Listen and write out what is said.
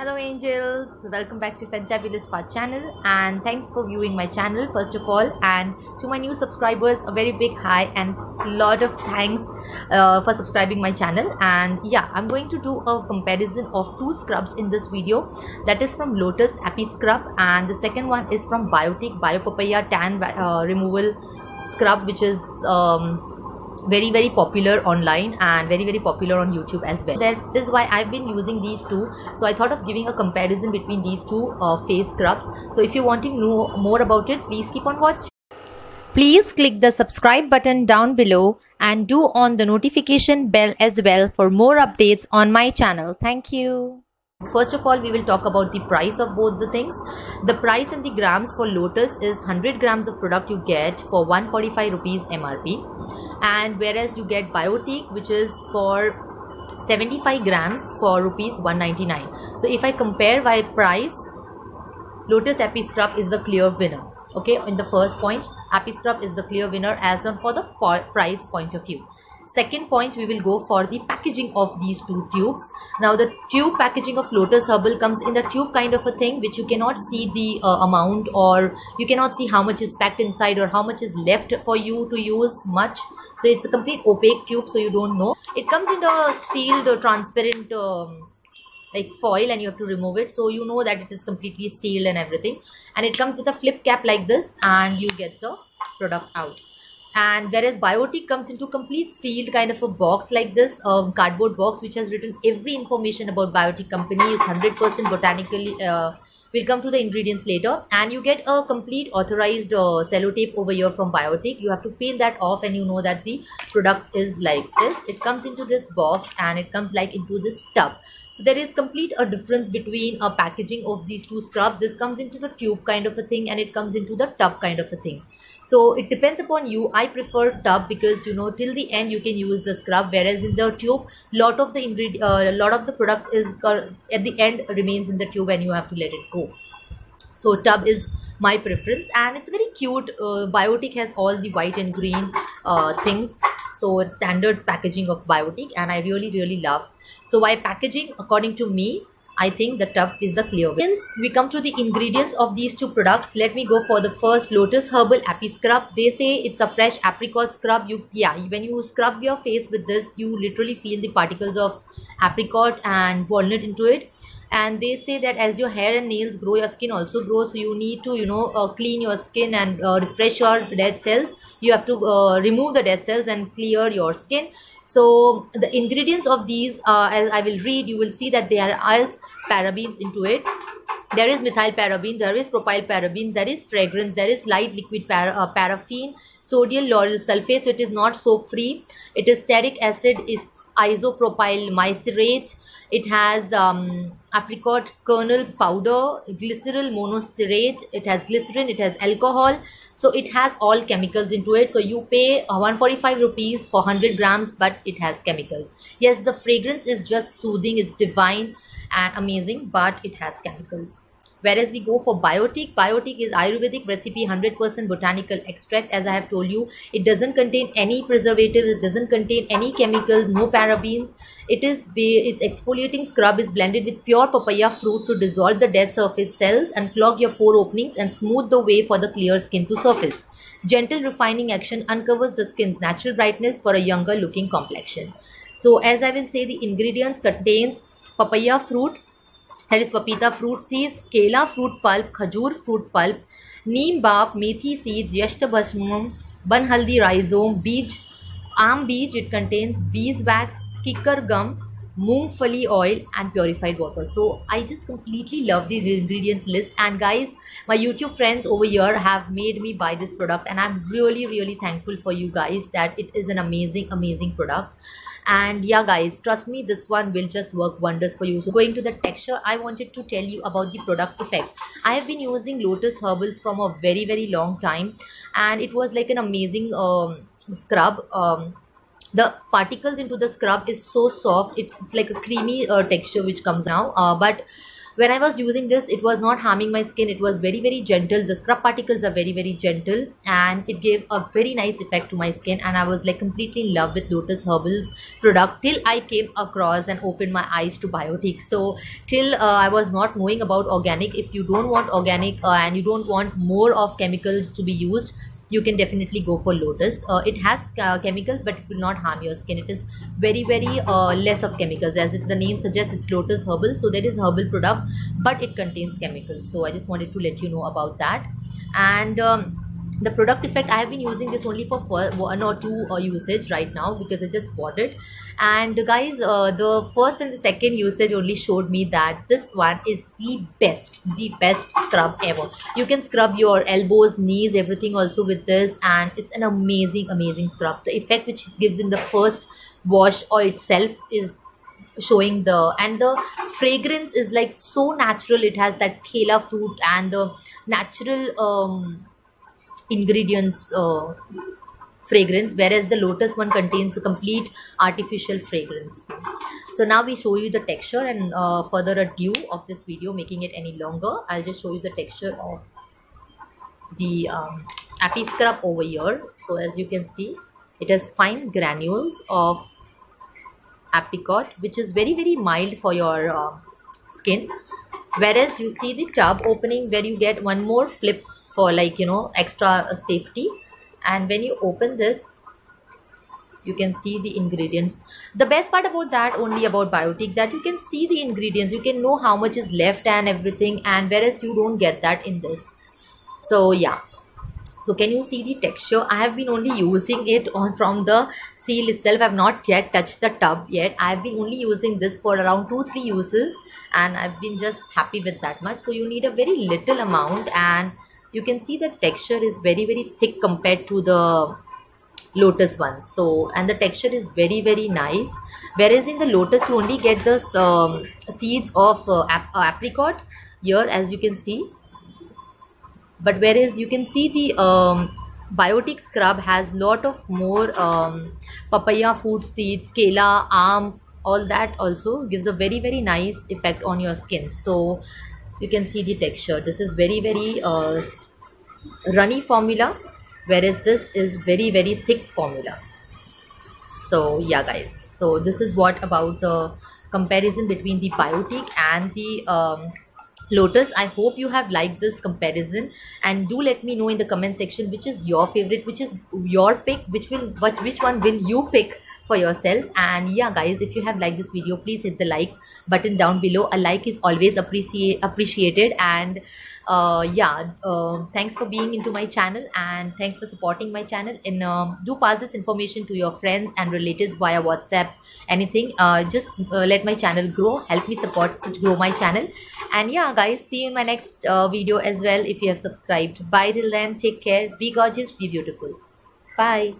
Hello angels, welcome back to Fantabulous Spa channel and thanks for viewing my channel first of all, and to my new subscribers a very big hi and lot of thanks for subscribing my channel. And yeah, I'm going to do a comparison of two scrubs in this video. That is from Lotus Happy Scrub and the second one is from Biotique Bio Papaya Tan Removal Scrub, which is very popular online and very popular on YouTube as well. That is why I've been using these two, so I thought of giving a comparison between these two face scrubs. So if you want to know more about it, please keep on watching. Please click the subscribe button down below and do on the notification bell as well for more updates on my channel. Thank you. First of all, we will talk about the price of both the things. The price in the grams for Lotus is 100 grams of product you get for 145 rupees MRP, and whereas you get Biotique, which is for 75 grams for rupees 199. So if I compare by price, Lotus Happy Scrub is the clear winner. Okay, in the first point, Happy Scrub is the clear winner as on for the price point of view. Second point, we will go for the packaging of these two tubes. Now the tube packaging of Lotus Herbal comes in the tube kind of a thing, which you cannot see the amount, or you cannot see how much is packed inside or how much is left for you to use much. So it's a complete opaque tube, so you don't know. It comes in the sealed or transparent like foil, and you have to remove it, so you know that it is completely sealed and everything. And it comes with a flip cap like this, and you get the product out. And whereas Biotique comes into complete sealed kind of a box like this, cardboard box, which has written every information about Biotique company. It's 100% botanically. We'll come to the ingredients later, and you get a complete authorized sellotape over here from Biotique. You have to peel that off, and you know that the product is like this. It comes into this box, and it comes like into this tub. So there is complete a difference between a packaging of these two scrubs. This comes into the tube kind of a thing, and it comes into the tub kind of a thing. So it depends upon you. I prefer tub because, you know, till the end you can use the scrub, whereas in the tube, lot of the product is at the end remains in the tube and you have to let it go. So tub is my preference, and it's very cute. Biotique has all the white and green things, so it's standard packaging of Biotique, and I really love. So by packaging, according to me, I think the tub is the clear winner. Since we come to the ingredients of these two products, let me go for the first Lotus Herbal Happy Scrub. They say it's a fresh apricot scrub. When you scrub your face with this, you literally feel the particles of apricot and walnut into it. And they say that as your hair and nails grow, your skin also grows. So you need to, clean your skin and refresh your dead cells. You have to remove the dead cells and clear your skin. So the ingredients of these, as I will read, you will see that there are parabens into it. There is methyl paraben, there is propyl parabens, there is fragrance, there is light liquid paraffin, sodium lauryl sulfate, so it is not soap free. It is stearic acid, is isopropyl mycerate. It has apricot kernel powder, glycerol monocerate. It has glycerin, it has alcohol. So it has all chemicals into it. So you pay 145 rupees for 100 grams, but it has chemicals. Yes, the fragrance is just soothing, it's divine and amazing, but it has chemicals. Whereas we go for Biotique, Biotique is Ayurvedic recipe, 100% botanical extract. As I have told you, it doesn't contain any preservatives, it doesn't contain any chemicals, no parabens. Its exfoliating scrub is blended with pure papaya fruit to dissolve the dead surface cells and clog your pore openings and smooth the way for the clear skin to surface. Gentle refining action uncovers the skin's natural brightness for a younger looking complexion. So as I will say, the ingredients contains papaya fruit, that is papita fruit seeds, kela fruit pulp, khajur fruit pulp, neem bark, methi seeds, yashtabhasmam, banhaldi rhizome, beej, aam beej. It contains beeswax, kikar gum, moongfali oil and purified water. So I just completely love the ingredient list, and guys, my YouTube friends over here have made me buy this product, and I'm really thankful for you guys that it is an amazing product. And yeah guys, trust me, this one will just work wonders for you. So going to the texture, I wanted to tell you about the product effect. I have been using Lotus Herbals from a very long time, and it was like an amazing scrub. The particles into the scrub is so soft, it's like a creamy texture which comes now, but when I was using this, it was not harming my skin. It was very gentle. The scrub particles are very gentle, and it gave a very nice effect to my skin, and I was like completely in love with Lotus Herbals product till I came across and opened my eyes to Biotique. So till I was not knowing about organic. If you don't want organic and you don't want more of chemicals to be used, you can definitely go for Lotus. It has chemicals, but it will not harm your skin. It is very less of chemicals, as the name suggests. It's Lotus Herbal, so there is herbal product, but it contains chemicals. So I just wanted to let you know about that. And the product effect, I have been using this only for 1 or 2 usage right now, because I just bought it. And guys, the first and the second usage only showed me that this one is the best scrub ever. You can scrub your elbows, knees, everything also with this, and it's an amazing scrub. The effect which it gives in the first wash or itself is showing and the fragrance is like so natural. It has that kela fruit and the natural ingredients fragrance, whereas the Lotus one contains a complete artificial fragrance. So now we show you the texture, and further ado of this video making it any longer, I'll just show you the texture of the Appy scrub over here. So as you can see, it has fine granules of apricot, which is very mild for your skin, whereas you see the tub opening where you get one more flip for, like, you know, extra safety. And when you open this, you can see the ingredients. The best part about that, only about Biotique, that you can see the ingredients, you can know how much is left and everything, and whereas you don't get that in this. So yeah, so can you see the texture? I have been only using it from the seal itself. I have not yet touched the tub yet. I have been only using this for around 2-3 uses, and I've been just happy with that much. So you need a very little amount, and you can see the texture is very thick compared to the Lotus one. So, and the texture is very nice, whereas in the Lotus you only get the seeds of apricot here, as you can see. But whereas you can see the Biotique scrub has lot of more papaya food seeds, kela, all that also gives a very nice effect on your skin. So you can see the texture. This is very runny formula, whereas this is very thick formula. So yeah guys, so this is what about the comparison between the Biotique and the Lotus. I hope you have liked this comparison, and do let me know in the comment section which is your favorite, which is your pick, which one will you pick for yourself. And yeah guys, if you have liked this video, please hit the like button down below. A like is always appreciated. And thanks for being into my channel, and thanks for supporting my channel. And do pass this information to your friends and relatives via WhatsApp, anything. Just let my channel grow, help me grow my channel. And yeah guys, see you in my next video as well if you have subscribed. Bye till then, take care, be gorgeous, be beautiful, bye.